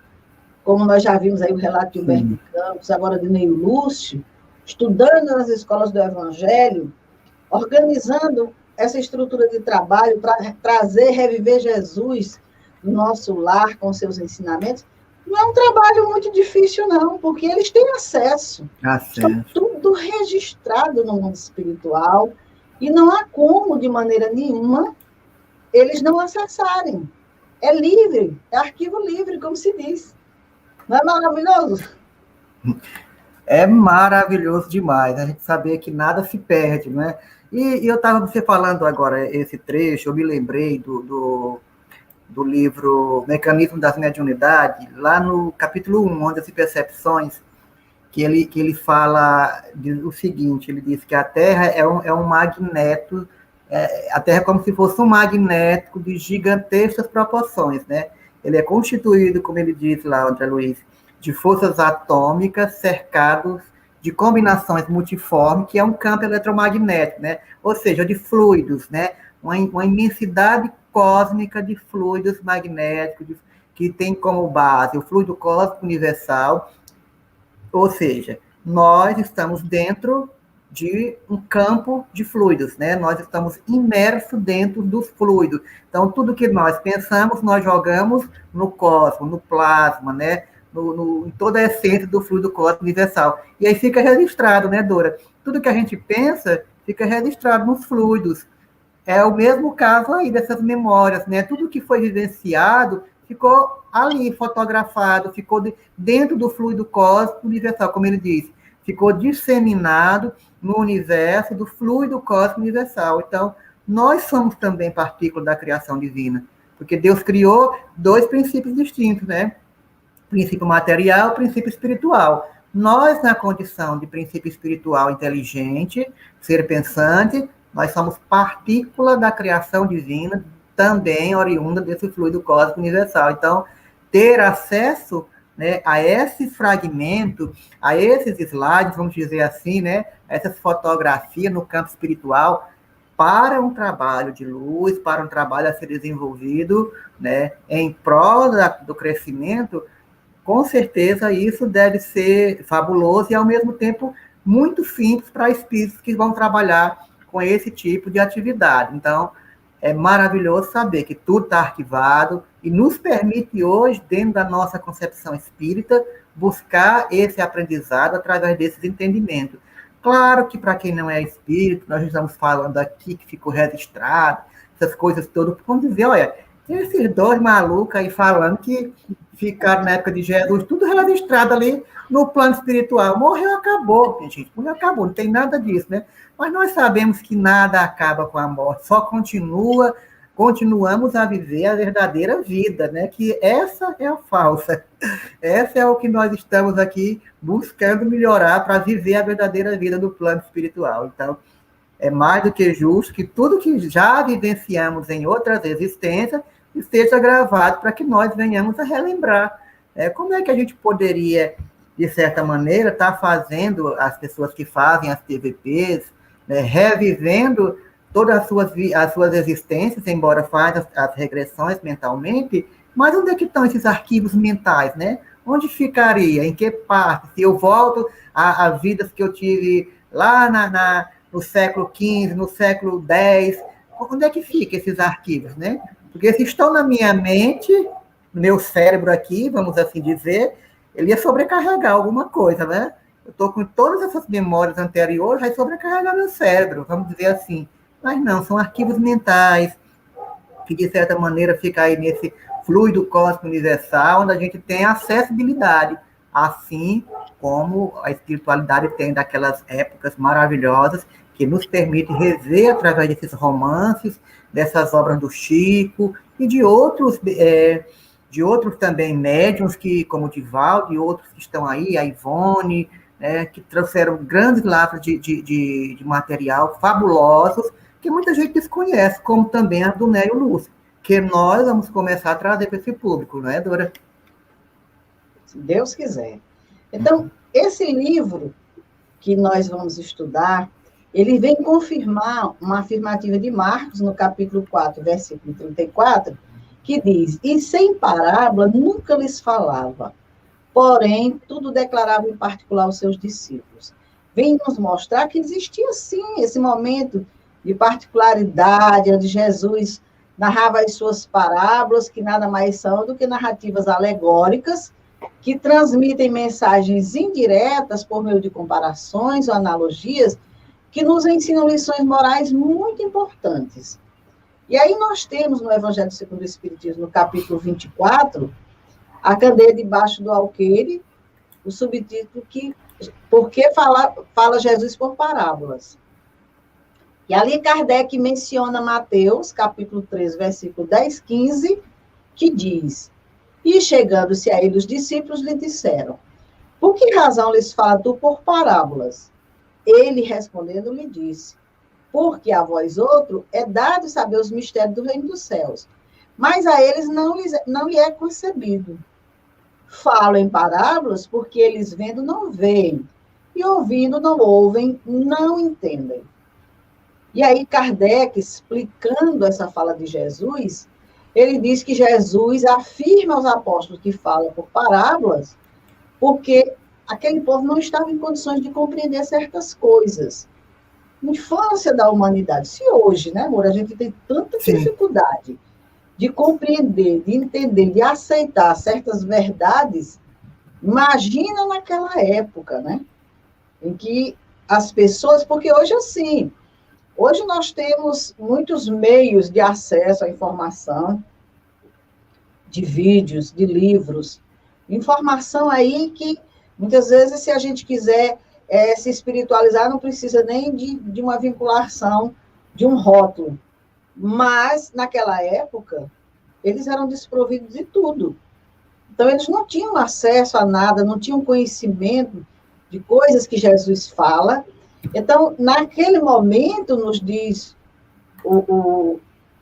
como nós já vimos aí o relato de Humberto de Campos, agora de Neil Lúcio, estudando nas escolas do Evangelho, organizando essa estrutura de trabalho para trazer, reviver Jesus no nosso lar com seus ensinamentos, não é um trabalho muito difícil, não, porque eles têm acesso. Está tudo registrado no mundo espiritual e não há como, de maneira nenhuma, eles não acessarem. É livre, é arquivo livre, como se diz. Não é maravilhoso? É maravilhoso demais, a gente saber que nada se perde, né? E eu estava você falando agora esse trecho, eu me lembrei do livro Mecanismo das Mediunidades, lá no capítulo 1, Ondas e Percepções, que ele fala o seguinte, ele diz que a Terra é um magneto, a Terra é como se fosse um magneto de gigantescas proporções, né? Ele é constituído, como ele diz lá, André Luiz, de forças atômicas cercados de combinações multiformes, que é um campo eletromagnético, né? Ou seja, de fluidos, né? Uma imensidade cósmica de fluidos magnéticos, que tem como base o fluido cósmico universal. Ou seja, nós estamos dentro de um campo de fluidos, né? Nós estamos imersos dentro dos fluidos. Então, tudo que nós pensamos, nós jogamos no cosmos, no plasma, né? Em toda a essência do fluido cósmico universal. E aí fica registrado, né, Dora? Tudo que a gente pensa fica registrado nos fluidos. É o mesmo caso aí dessas memórias, né? Tudo que foi vivenciado ficou ali fotografado, ficou dentro do fluido cósmico universal, como ele disse, ficou disseminado no universo do fluido cósmico universal. Então, nós somos também partículas da criação divina, porque Deus criou dois princípios distintos, né? Princípio material, princípio espiritual. Nós, na condição de princípio espiritual inteligente, ser pensante, nós somos partícula da criação divina, também oriunda desse fluido cósmico universal. Então, ter acesso, né, a esse fragmento, a esses slides, vamos dizer assim, né, essas fotografias no campo espiritual, para um trabalho de luz, para um trabalho a ser desenvolvido, né, em prol do crescimento, com certeza isso deve ser fabuloso e, ao mesmo tempo, muito simples para espíritos que vão trabalhar com esse tipo de atividade. Então, é maravilhoso saber que tudo está arquivado e nos permite hoje, dentro da nossa concepção espírita, buscar esse aprendizado através desses entendimentos. Claro que para quem não é espírito, nós estamos falando aqui que ficou registrado, essas coisas todas, vamos dizer, olha, esses dois malucos aí falando que ficaram na época de Jesus, tudo registrado ali no plano espiritual. Morreu, acabou, gente. Morreu, acabou, não tem nada disso, né? Mas nós sabemos que nada acaba com a morte, só continuamos a viver a verdadeira vida, né? Que essa é a falsa. Essa é o que nós estamos aqui buscando melhorar para viver a verdadeira vida do plano espiritual. Então, é mais do que justo que tudo que já vivenciamos em outras existências esteja gravado para que nós venhamos a relembrar. Como é que a gente poderia, de certa maneira, estar fazendo as pessoas que fazem as TVPs, né, revivendo todas as suas existências, embora façam as regressões mentalmente, mas onde é que estão esses arquivos mentais, né? Onde ficaria? Em que parte? Se eu volto a vidas que eu tive lá no século XV, no século X, onde é que ficam esses arquivos, né? Porque se estão na minha mente, no meu cérebro aqui, vamos assim dizer, ele ia sobrecarregar alguma coisa, né? Eu estou com todas essas memórias anteriores, vai sobrecarregar meu cérebro, vamos dizer assim. Mas não, são arquivos mentais, que de certa maneira fica aí nesse fluido cósmico universal, onde a gente tem acessibilidade, assim como a espiritualidade tem daquelas épocas maravilhosas, que nos permite rever através desses romances, dessas obras do Chico e de outros também médiuns, como o Divaldo e outros que estão aí, a Ivone, que trouxeram grandes lavras de material fabulosos, que muita gente desconhece, como também a do Nélio Lúcio, que nós vamos começar a trazer para esse público, não é, Dora? Se Deus quiser. Então, esse livro que nós vamos estudar, ele vem confirmar uma afirmativa de Marcos, no capítulo 4, versículo 34, que diz: e sem parábola nunca lhes falava, porém, tudo declarava em particular aos seus discípulos. Vem nos mostrar que existia, sim, esse momento de particularidade, onde Jesus narrava as suas parábolas, que nada mais são do que narrativas alegóricas, que transmitem mensagens indiretas por meio de comparações ou analogias, que nos ensinam lições morais muito importantes. E aí nós temos no Evangelho segundo o Espiritismo, no capítulo 24, a candeia debaixo do alqueire, o subtítulo que por que fala Jesus por parábolas. E ali Kardec menciona Mateus, capítulo 13, versículo 10, 15, que diz: E chegando-se a ele, os discípulos lhe disseram: Por que razão lhes fala tu por parábolas? Ele, respondendo, lhe disse: Porque a vós outro é dado saber os mistérios do reino dos céus, mas a eles não lhe é concebido. Falo em parábolas porque eles vendo não veem, e ouvindo não ouvem, não entendem. E aí Kardec, explicando essa fala de Jesus, ele diz que Jesus afirma aos apóstolos que falam por parábolas, porque aquele povo não estava em condições de compreender certas coisas. Infância da humanidade. Se hoje, né, amor, a gente tem tanta dificuldade de compreender, de entender, de aceitar certas verdades, imagina naquela época, né, em que as pessoas, porque hoje assim, hoje nós temos muitos meios de acesso à informação, de vídeos, de livros, informação aí que, muitas vezes, se a gente quiser se espiritualizar, não precisa nem de uma vinculação, de um rótulo. Mas, naquela época, eles eram desprovidos de tudo. Então, eles não tinham acesso a nada, não tinham conhecimento de coisas que Jesus fala. Então, naquele momento, nos diz o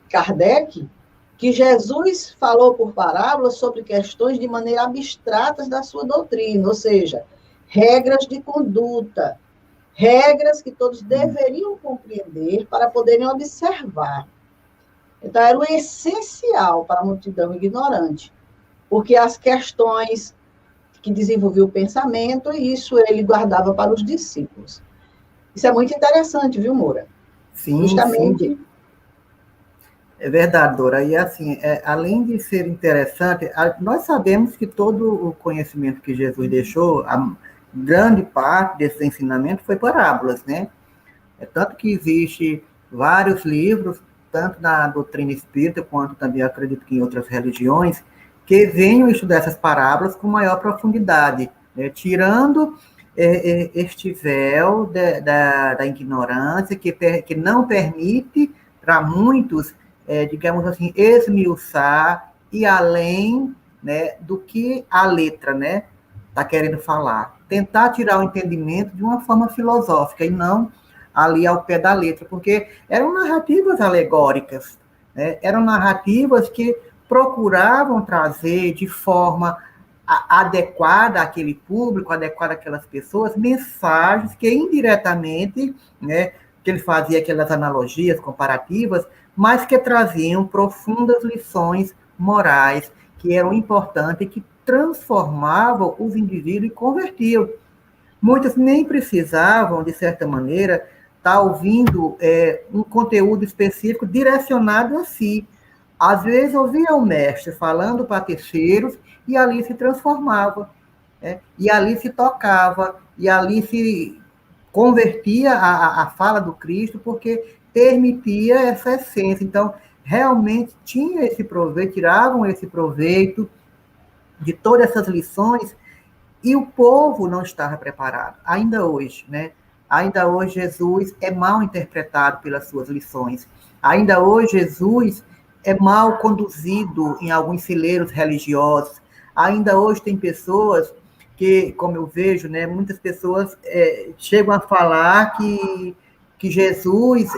Kardec, que Jesus falou por parábolas sobre questões de maneira abstratas da sua doutrina, ou seja, regras de conduta, regras que todos deveriam compreender para poderem observar. Então, era o essencial para a multidão ignorante, porque as questões que desenvolviam o pensamento, isso ele guardava para os discípulos. Isso é muito interessante, viu, Moura? Sim, justamente. Sim. É verdade, Dora. E assim, além de ser interessante, nós sabemos que todo o conhecimento que Jesus deixou, a grande parte desses ensinamentos foi parábolas, né? Tanto que existe vários livros, tanto na doutrina espírita, quanto também acredito que em outras religiões, que venham estudar essas parábolas com maior profundidade, né? Tirando este véu da ignorância, que não permite para muitos, digamos assim, esmiuçar e além, né, do que a letra, né, está querendo falar. Tentar tirar o entendimento de uma forma filosófica e não ali ao pé da letra, porque eram narrativas alegóricas, né? Eram narrativas que procuravam trazer de forma adequada àquele público, adequada àquelas pessoas, mensagens que indiretamente, né, que ele fazia aquelas analogias comparativas, mas que traziam profundas lições morais, que eram importantes e que transformavam os indivíduos e convertiam. Muitos nem precisavam, de certa maneira, estar ouvindo um conteúdo específico direcionado a si. Às vezes ouvia o mestre falando para terceiros e ali se transformava, né? E ali se tocava, e ali se convertia a fala do Cristo, porque permitia essa essência. Então, realmente tinha esse proveito, tiravam esse proveito de todas essas lições, e o povo não estava preparado, ainda hoje, né? Ainda hoje Jesus é mal interpretado pelas suas lições. Ainda hoje Jesus é mal conduzido em alguns celeiros religiosos. Ainda hoje tem pessoas que, como eu vejo, né, muitas pessoas chegam a falar que Jesus,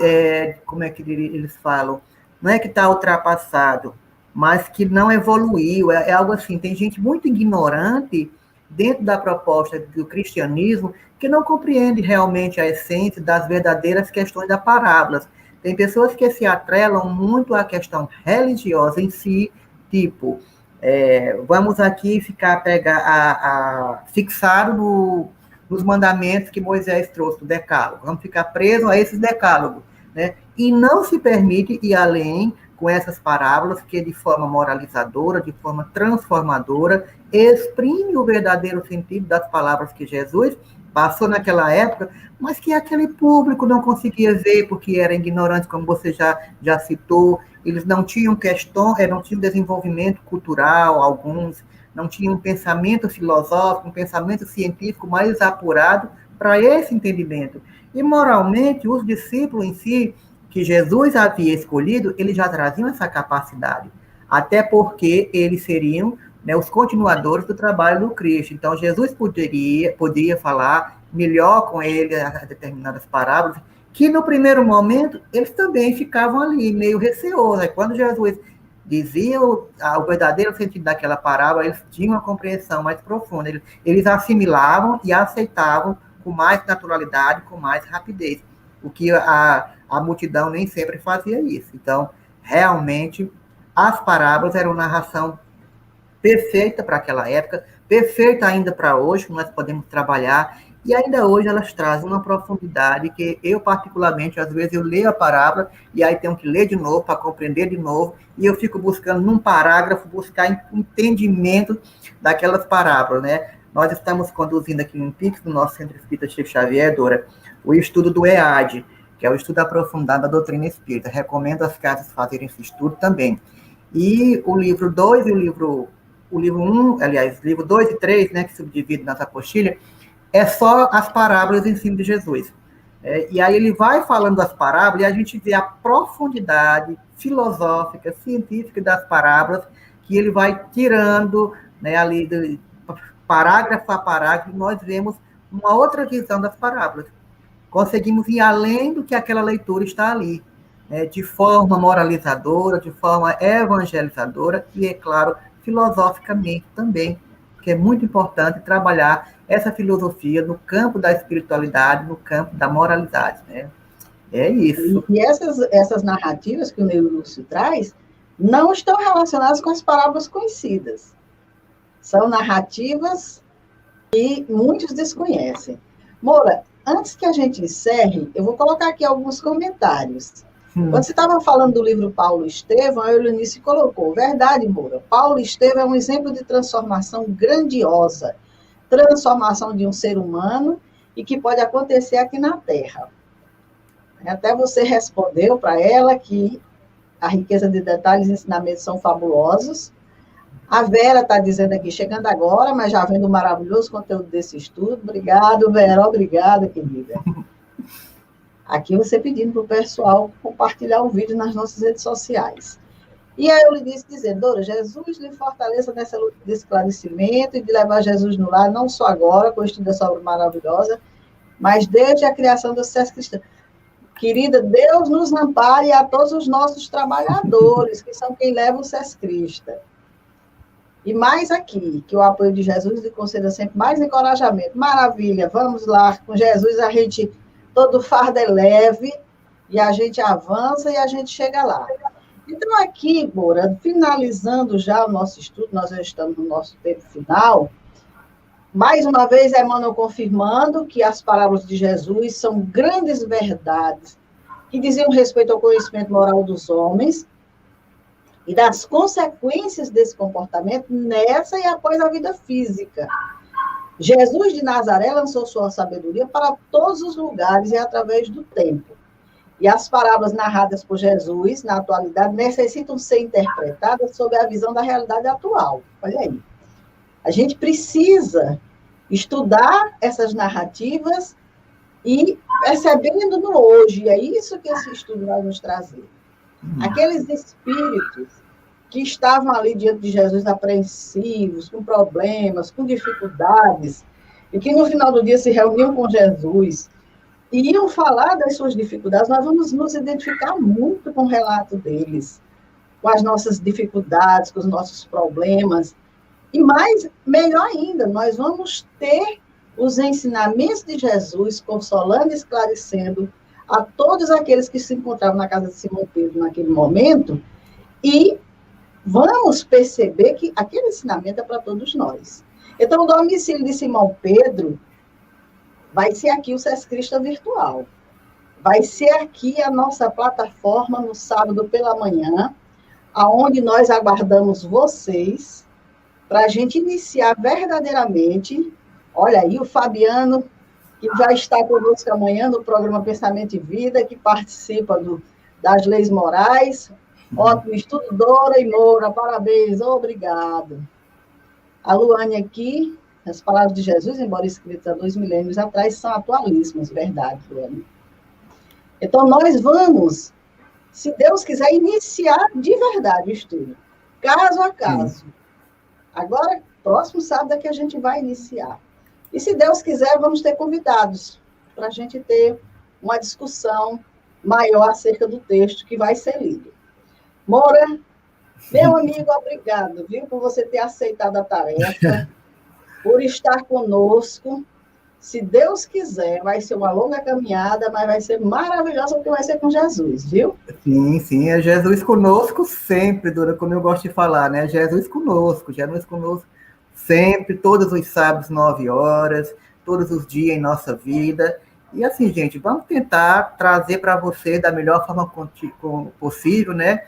como é que eles falam, não é que está ultrapassado, mas que não evoluiu, é algo assim. Tem gente muito ignorante dentro da proposta do cristianismo que não compreende realmente a essência das verdadeiras questões das parábolas. Tem pessoas que se atrelam muito à questão religiosa em si, tipo, vamos aqui fixado nos mandamentos que Moisés trouxe do decálogo, vamos ficar presos a esses decálogos, né? E não se permite ir além com essas parábolas que, de forma moralizadora, de forma transformadora, exprime o verdadeiro sentido das palavras que Jesus passou naquela época, mas que aquele público não conseguia ver, porque era ignorante, como você já citou. Eles não tinham não tinham desenvolvimento cultural, alguns, não tinham um pensamento filosófico, um pensamento científico mais apurado para esse entendimento. E, moralmente, os discípulos em si, que Jesus havia escolhido, eles já traziam essa capacidade. até porque eles seriam, né, os continuadores do trabalho do Cristo. Então, Jesus poderia falar melhor com ele as determinadas parábolas, que no primeiro momento eles também ficavam ali, meio receosos. Quando Jesus dizia o verdadeiro sentido daquela parábola, eles tinham uma compreensão mais profunda. Eles assimilavam e aceitavam com mais naturalidade, com mais rapidez. O que a multidão nem sempre fazia isso. Então, realmente, as parábolas eram narração perfeita para aquela época, perfeita ainda para hoje, que nós podemos trabalhar, e ainda hoje elas trazem uma profundidade que eu, particularmente, às vezes eu leio a parábola e aí tenho que ler de novo para compreender de novo, e eu fico buscando num parágrafo, buscar entendimento daquelas parábolas, né? Nós estamos conduzindo aqui no PIX, no nosso Centro Espírita Chico Xavier, Dora, o estudo do EAD, que é o estudo aprofundado da doutrina espírita. Recomendo as casas fazerem esse estudo também. E o livro 2 e o livro 1, aliás, livro 2 e 3, né, que subdivide nas apostilhas, é só as parábolas em cima de Jesus. E aí ele vai falando das parábolas e a gente vê a profundidade filosófica, científica das parábolas, que ele vai tirando, né, ali de parágrafo a parágrafo, e nós vemos uma outra visão das parábolas. Conseguimos ir além do que aquela leitura está ali, né, de forma moralizadora, de forma evangelizadora e, é claro, filosoficamente também, que é muito importante trabalhar essa filosofia no campo da espiritualidade, no campo da moralidade, né? É isso. E essas narrativas que o Ney Lúcio traz não estão relacionadas com as parábolas conhecidas. São narrativas que muitos desconhecem. Moura, antes que a gente encerre, eu vou colocar aqui alguns comentários. Quando você estava falando do livro Paulo Estevão, a Eunice colocou, verdade, Moura, Paulo Estevão é um exemplo de transformação grandiosa, transformação de um ser humano e que pode acontecer aqui na Terra. Até você respondeu para ela que a riqueza de detalhes e ensinamentos são fabulosos. A Vera está dizendo aqui, chegando agora, mas já vendo o maravilhoso conteúdo desse estudo. Obrigado, Vera, obrigada, querida. Aqui você pedindo para o pessoal compartilhar o vídeo nas nossas redes sociais. E aí eu lhe disse, dizendo, Dora, Jesus lhe fortaleça nessa luta de esclarecimento e de levar Jesus no lar, não só agora, com o estudo dessa obra maravilhosa, mas desde a criação do sucesso cristão. Querida, Deus nos ampare a todos os nossos trabalhadores, que são quem leva o SESC Crista. E mais aqui, que o apoio de Jesus lhe conceda sempre mais encorajamento. Maravilha, vamos lá, com Jesus a gente, todo fardo é leve, e a gente avança e a gente chega lá. Então aqui, Moura, finalizando já o nosso estudo, nós já estamos no nosso tempo final, mais uma vez, Emmanuel confirmando que as parábolas de Jesus são grandes verdades que diziam respeito ao conhecimento moral dos homens e das consequências desse comportamento nessa e após a vida física. Jesus de Nazaré lançou sua sabedoria para todos os lugares e através do tempo. E as parábolas narradas por Jesus, na atualidade, necessitam ser interpretadas sob a visão da realidade atual. Olha aí. A gente precisa estudar essas narrativas e percebendo no hoje. E é isso que esse estudo vai nos trazer. Aqueles espíritos que estavam ali diante de Jesus apreensivos, com problemas, com dificuldades, e que no final do dia se reuniam com Jesus e iam falar das suas dificuldades, nós vamos nos identificar muito com o relato deles, com as nossas dificuldades, com os nossos problemas. E mais, melhor ainda, nós vamos ter os ensinamentos de Jesus consolando e esclarecendo a todos aqueles que se encontravam na casa de Simão Pedro naquele momento, e vamos perceber que aquele ensinamento é para todos nós. Então, o domicílio de Simão Pedro vai ser aqui o SESC Crista virtual. Vai ser aqui a nossa plataforma no sábado pela manhã, aonde nós aguardamos vocês para a gente iniciar verdadeiramente. Olha aí o Fabiano, que já está conosco amanhã no programa Pensamento e Vida, que participa das leis morais. Ótimo estudo, Dora e Moura, parabéns, obrigado. A Luane aqui, as palavras de Jesus, embora escritas há 2 milênios atrás, são atualíssimas, verdade, Luane. Então, nós vamos, se Deus quiser, iniciar de verdade o estudo. caso a caso. Agora, próximo sábado é que a gente vai iniciar. E se Deus quiser, vamos ter convidados para a gente ter uma discussão maior acerca do texto que vai ser lido. Moura, meu amigo, obrigado, viu, por você ter aceitado a tarefa, por estar conosco. Se Deus quiser, vai ser uma longa caminhada, mas vai ser maravilhosa, porque vai ser com Jesus, viu? Sim, sim, é Jesus conosco sempre, Dora, como eu gosto de falar, né? Jesus conosco sempre, todos os sábados, 9 horas, todos os dias em nossa vida. E assim, gente, vamos tentar trazer para você, da melhor forma possível, né?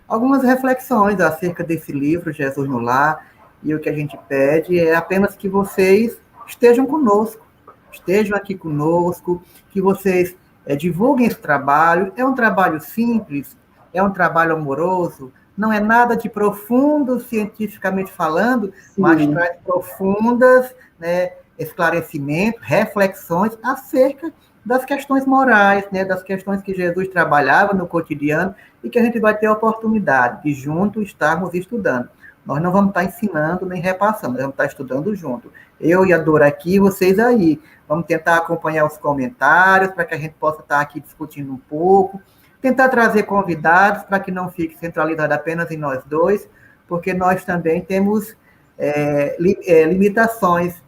Algumas reflexões acerca desse livro, Jesus no Lar, e o que a gente pede é apenas que vocês estejam conosco, estejam aqui conosco, que vocês divulguem esse trabalho. É um trabalho simples, é um trabalho amoroso, não é nada de profundo, cientificamente falando, mas traz profundas, né, esclarecimentos, reflexões acerca das questões morais, né, das questões que Jesus trabalhava no cotidiano e que a gente vai ter a oportunidade de juntos estarmos estudando. Nós não vamos estar ensinando nem repassando, nós vamos estar estudando junto. Eu e a Dora aqui, vocês aí. Vamos tentar acompanhar os comentários para que a gente possa estar aqui discutindo um pouco. Tentar trazer convidados para que não fique centralizado apenas em nós dois, porque nós também temos limitações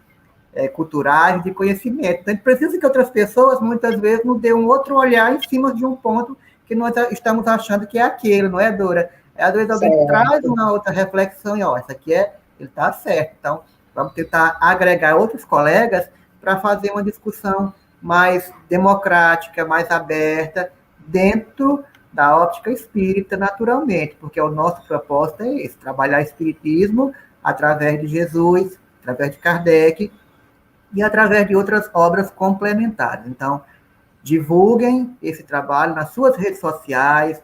culturais de conhecimento. Então, a gente precisa que outras pessoas, muitas vezes, nos dêem um outro olhar em cima de um ponto que nós estamos achando que é aquele, não é, Dora? Às vezes alguém traz uma outra reflexão e, isso aqui ele está certo. Então, vamos tentar agregar outros colegas para fazer uma discussão mais democrática, mais aberta, dentro da óptica espírita, naturalmente, porque o nosso propósito é esse, trabalhar espiritismo através de Jesus, através de Kardec e através de outras obras complementares. Então, divulguem esse trabalho nas suas redes sociais,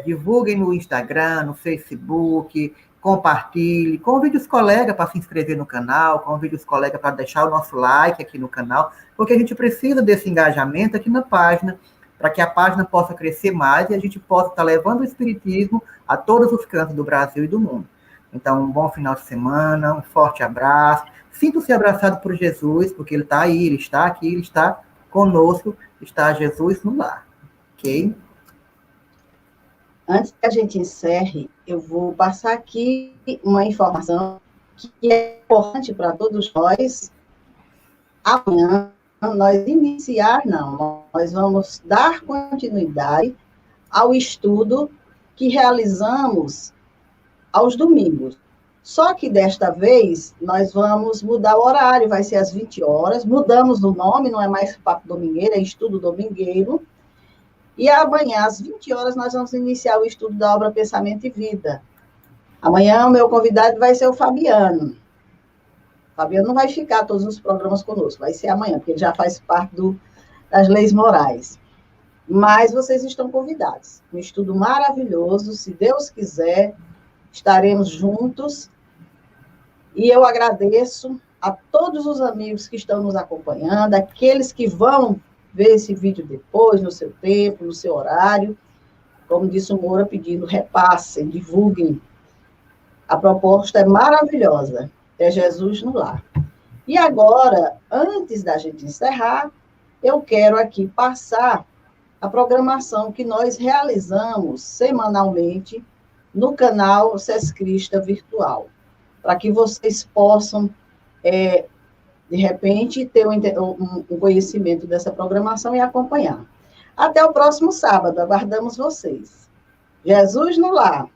divulguem no Instagram, no Facebook, compartilhe, convide os colegas para se inscrever no canal, convide os colegas para deixar o nosso like aqui no canal, porque a gente precisa desse engajamento aqui na página, para que a página possa crescer mais e a gente possa estar levando o espiritismo a todos os cantos do Brasil e do mundo. Então, um bom final de semana, um forte abraço. Sinta-se abraçado por Jesus, porque ele está aí, ele está aqui, ele está conosco, está Jesus no lar. Ok? Antes que a gente encerre, eu vou passar aqui uma informação que é importante para todos nós. Amanhã, nós vamos dar continuidade ao estudo que realizamos aos domingos. Só que desta vez, nós vamos mudar o horário, vai ser às 20 horas, mudamos o nome, não é mais Papo Domingueiro, é Estudo Domingueiro. E amanhã, às 20 horas, nós vamos iniciar o estudo da obra Pensamento e Vida. Amanhã, o meu convidado vai ser o Fabiano. O Fabiano não vai ficar todos os programas conosco, vai ser amanhã, porque ele já faz parte das leis morais. Mas vocês estão convidados. Um estudo maravilhoso, se Deus quiser, estaremos juntos. E eu agradeço a todos os amigos que estão nos acompanhando, aqueles que vão ver esse vídeo depois, no seu tempo, no seu horário. Como disse o Moura, pedindo, repassem, divulguem. A proposta é maravilhosa. É Jesus no lar. E agora, antes da gente encerrar, eu quero aqui passar a programação que nós realizamos semanalmente no canal Sescrista Virtual, para que vocês possam, de repente, ter um conhecimento dessa programação e acompanhar. Até o próximo sábado, aguardamos vocês. Jesus no lar.